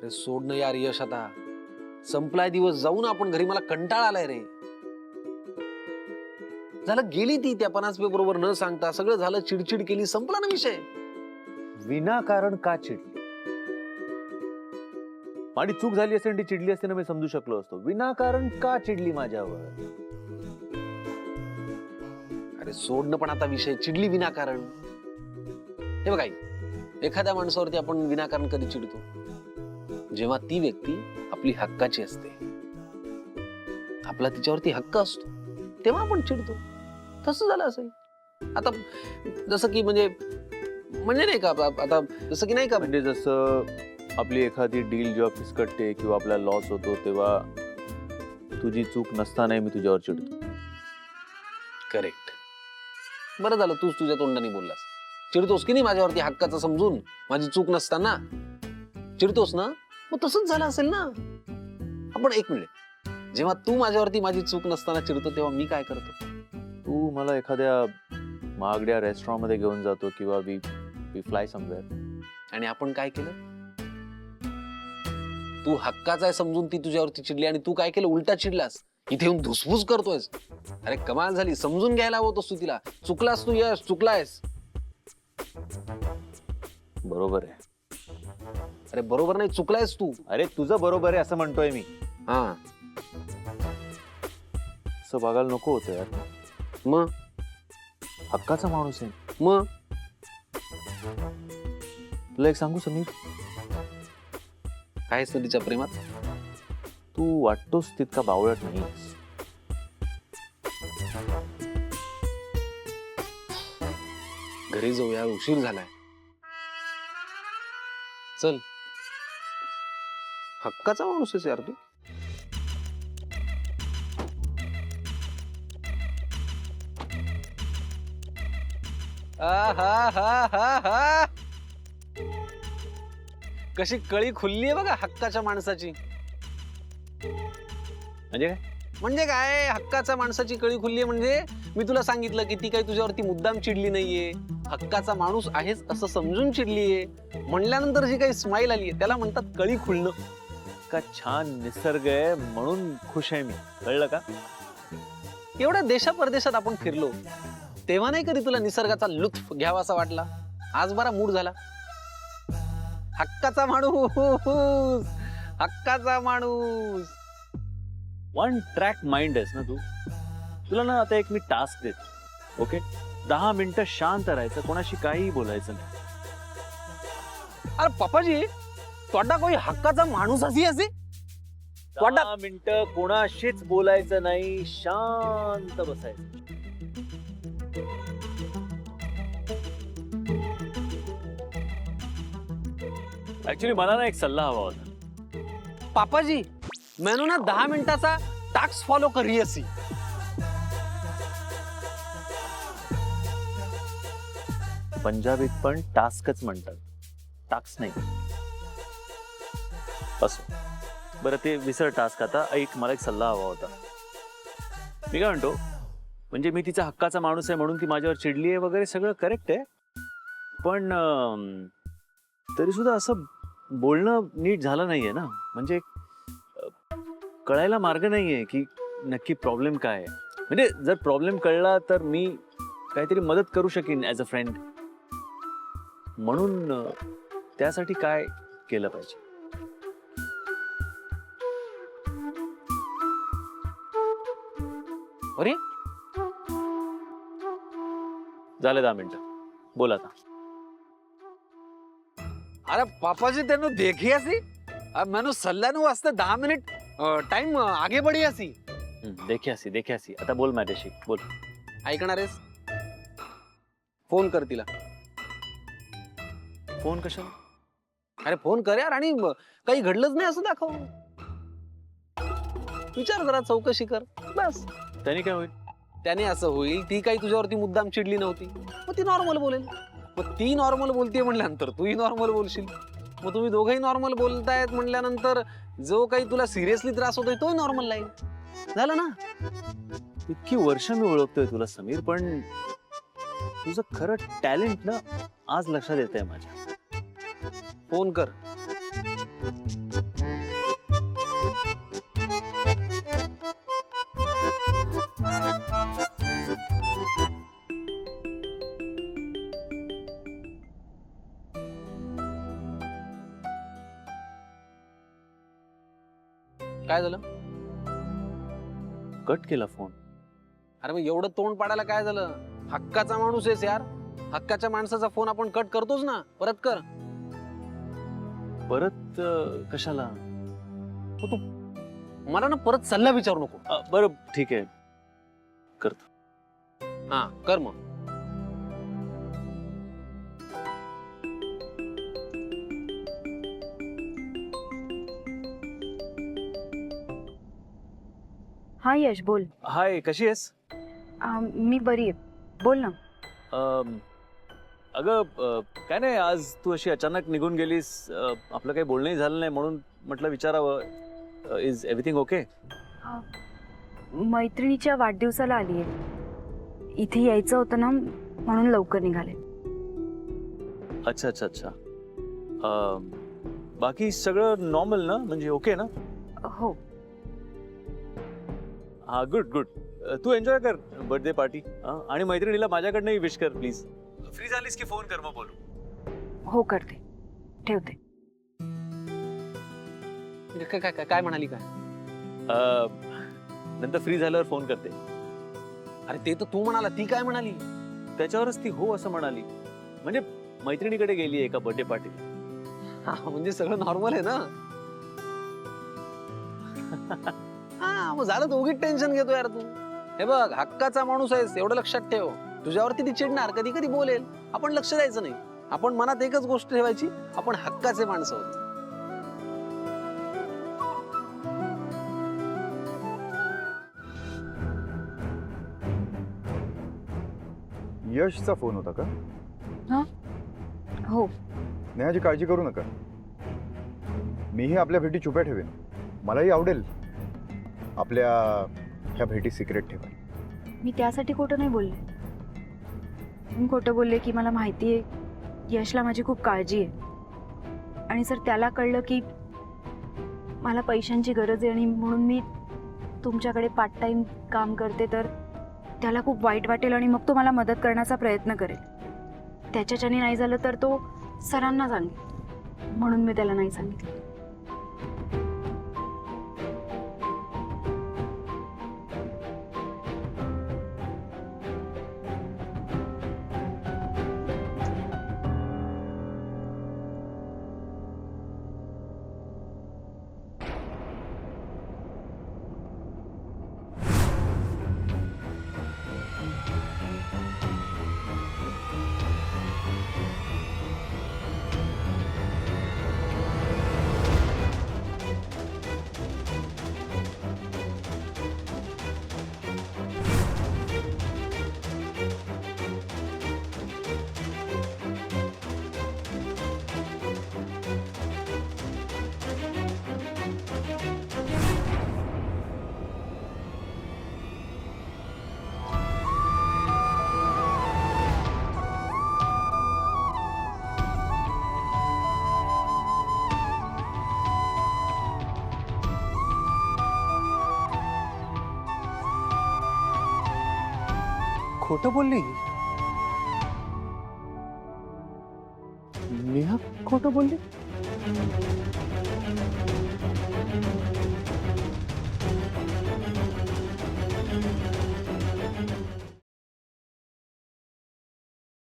अरे सोड ना यार यश, आता संपलाय दिवस, जाऊन आपण घरी, मला कंटाळा आलाय रे. झालं गेली ती त्या 50 बरोबर न सांगता, सगळं झालं, चिडचिड केली, संपला ना विषय. विनाकारण का चिडली? माझी चूक झाली असते आणि ती चिडली असते ना, मी समजू शकलो असतो. विनाकारण का चिडली माझ्यावर? अरे सोडणं पण आता विषय, चिडली विनाकारण. हे बघा, एखाद्या माणसावरती आपण विनाकारण कधी चिडतो? जेव्हा ती व्यक्ती आपली हक्काची असते, आपला तिच्यावरती हक्क असतो, तेव्हा आपण चिडतो. तसं झालं असेल आता. जसं की म्हणजे नाही का, आता जसं की नाही का, म्हणजे जसं आपली एखादी डील जेव्हा फिसकटते किंवा आपला लॉस होतो, तेव्हा तुझी चूक नसताना मी तुझ्यावर चिडतो. करेक्ट. बरं झालं तूच तुझ्या तोंडाने बोललास. चिडतोस की नाही माझ्यावरती हक्काचं समजून, माझी चूक नसताना चिडतोस ना? मग तसंच झालं असेल ना. आपण एक मिनिट, जेव्हा तू माझ्यावरती माझी चूक नसताना चिडतो, तेव्हा मी काय करतो? तू मला एखाद्या महागड्या रेस्टॉरंट मध्ये घेऊन जातो किंवा वी फ्लाय समवेअर. आणि आपण काय केलं? तू हक्काचा आहे समजून ती तुझ्यावरती चिडली, आणि तू काय केलं? उलटा चिडलास. इथे येऊन धुसफूस करतोयस. अरे कमाल झाली, समजून घ्यायला हवं होतंस तू तिला. चुकलास तू यश, चुकलायस. बरोबर आहे. अरे बरोबर नाही, चुकलायस तू. अरे तुझं बरोबर आहे असं म्हणतोय मी. हा असं बघायला नको होतं यार. मग हक्काचा माणूस आहे. मग तुला एक सांगू समीर, काय असतं तिच्या प्रेमात? तू वाटतोस तितका बावळट नाहीस. घरी जाऊया, उशीर झालाय. चल. हक्काचा माणूस आहेस यार तू. हा कशी कळी खुलली आहे बघा हक्काच्या माणसाची. म्हणजे काय? म्हणजे काय, हक्काच्या माणसाची कळी खुलली आहे म्हणजे मी तुला सांगितलं की ती काही तुझ्यावरती मुद्दाम चिडली नाहीये, हक्काचा माणूस आहेस असं समजून चिडलीये. म्हणल्यानंतर जी काही स्माईल आली आहे त्याला म्हणतात कळी खुलणं. का छान निसर्ग आहे म्हणून खुश आहे मी, कळलं का? एवढ्या देशा परदेशात आपण फिरलो, तेव्हा नाही कधी तुला निसर्गाचा लुत्फ घ्यावा असा वाटला? आज बरा मूड झाला. हक्काचा माणूस, हक्काचा माणूस. वन ट्रॅक माइंड आहेस ना तू. तुला ना आता एक मी टास्क देतो, ओके? 10 मिनिटं शांत राहायचं, कोणाशी काही बोलायचं नाही. अरे पापाजी, तोडा कोई हक्काचा माणूस असी असी 10 मिनिटं कोणाशीच बोलायचं नाही, शांत बसायचं. ऍक्च्युली मला ना एक सल्ला हवा होता. पापाजी, मैंने ना 10 मिनिटाचा टास्क फॉलो करी असी. पंजाबीत पण टास्कच म्हणतात, टास्क नाही. असो बरं, ते विसर टास्क. आता ऐक, मला एक सल्ला हवा होता. मी काय म्हणतो, म्हणजे मी तिचा हक्काचा माणूस आहे म्हणून ती माझ्यावर चिडली आहे वगैरे, सगळं करेक्ट आहे, पण तरी सुद्धा असं बोलणं नीट झालं नाहीये ना. म्हणजे कळायला मार्ग नाहीये की नक्की प्रॉब्लेम काय आहे. म्हणजे जर प्रॉब्लेम कळला तर मी काहीतरी मदत करू शकेन ऍज अ फ्रेंड. म्हणून त्यासाठी काय केलं पाहिजे? अरे झाले 10 मिनिटं, बोल आता. अरे पापाजी, तेनो देखी असी, अब मैंने सल्लानु वास्ते 10 मिनिट टाइम आगे बढ़ी असी. देखी असी. आता बोल माझ्याशी, बोल. ऐकणार आहेस? फोन कर तिला. फोन कशाला? अरे फोन कर यार, आणि काही घडलंच नाही असं दाखव. विचार जरा, चौकशी कर, बस. त्याने काय होईल? त्याने असं होईल, ती काही तुझ्यावरती मुद्दाम चिडली नव्हती, मग ती नॉर्मल बोलेल. मग ती नॉर्मल बोलतेय म्हणल्यानंतर तूही नॉर्मल बोलशील. मग तुम्ही दोघंही नॉर्मल बोलतायत म्हणल्यानंतर जो काही तुला सिरियसली त्रास होतोय तोही नॉर्मल लाईल. झालं ना? इतकी वर्ष मी ओळखतोय तुला समीर, पण तुझं खरं टॅलेंट ना आज लक्षात येतंय माझ्या. फोन कर. काय झालं? कट केला फोन. अरे मग एवढं तोंड पाडायला काय झालं? हक्काचा माणूस आहेस यार. हक्काच्या माणसाचा फोन आपण कट करतोच ना. परत कर. परत कशाला? हो तू मला ना परत सल्ला विचारू नको. बरं ठीक आहे, करतो. हा कर मग. हा यश बोल. हाय, कशी आहेस? मी बरी आहे, बोल ना. अगं काय नाही, आज तू अशी अचानक निघून गेलीस. आपलं काही बोलणंही झालं नाही म्हणून म्हटलं विचारावं. Is everything okay? मैत्रिणीच्या वाढदिवसाला आली आहे. इथे यायचं होतं ना, म्हणून लवकर निघाले. अच्छा अच्छा अच्छा. बाकी सगळं नॉर्मल ना, म्हणजे ओके ना? हो. हा गुड गुड. तू एन्जॉय कर बर्थडे पार्टी. आणि मैत्रिणीला माझ्याकडनंही विश कर प्लीज. फ्री झालीस की फोन कर, मग बोलू. हो करते, ठेवते. काय काय काय काय म्हणाली काय? नंतर फ्री झाल्यावर फोन करते. अरे ते तर तू म्हणाला, ती काय म्हणाली? त्याच्यावरच ती हो असं म्हणाली. म्हणजे मैत्रिणीकडे गेली एका बर्थडे पार्टी. हा म्हणजे सगळं नॉर्मल आहे ना. हा मग झालं तर उगीच टेन्शन घेतो यार तू. हे बघ, हक्काचा माणूस आहेस एवढं लक्षात ठेव. तुझ्यावरती ती चिडणार, कधी कधी बोलेल, आपण लक्ष द्यायचं नाही. आपण मनात एकच गोष्ट ठेवायची, आपण हक्काचे माणसं आहोत. यशचा फोन होता का? हो. नेहाची काळजी करू नका, मीही आपल्या भेटी छुप्या ठेवेन. मलाही आवडेल आपल्या ह्या भेटी सिक्रेट ठेवायला. मी त्यासाठी खोटं नाही बोलले. मी खोटं बोलले की मला माहिती आहे यशला माझी खूप काळजी आहे, आणि जर त्याला कळलं की मला पैशांची गरज आहे आणि म्हणून मी तुमच्याकडे पार्ट टाइम काम करते, तर त्याला खूप वाईट वाटेल आणि मग तो मला मदत करण्याचा प्रयत्न करेल. त्याच्याच्याने नाही झालं तर तो सरांना सांगेल, म्हणून मी त्याला नाही सांगितलं. खोटं बोलली नेहा, खोटं बोलली.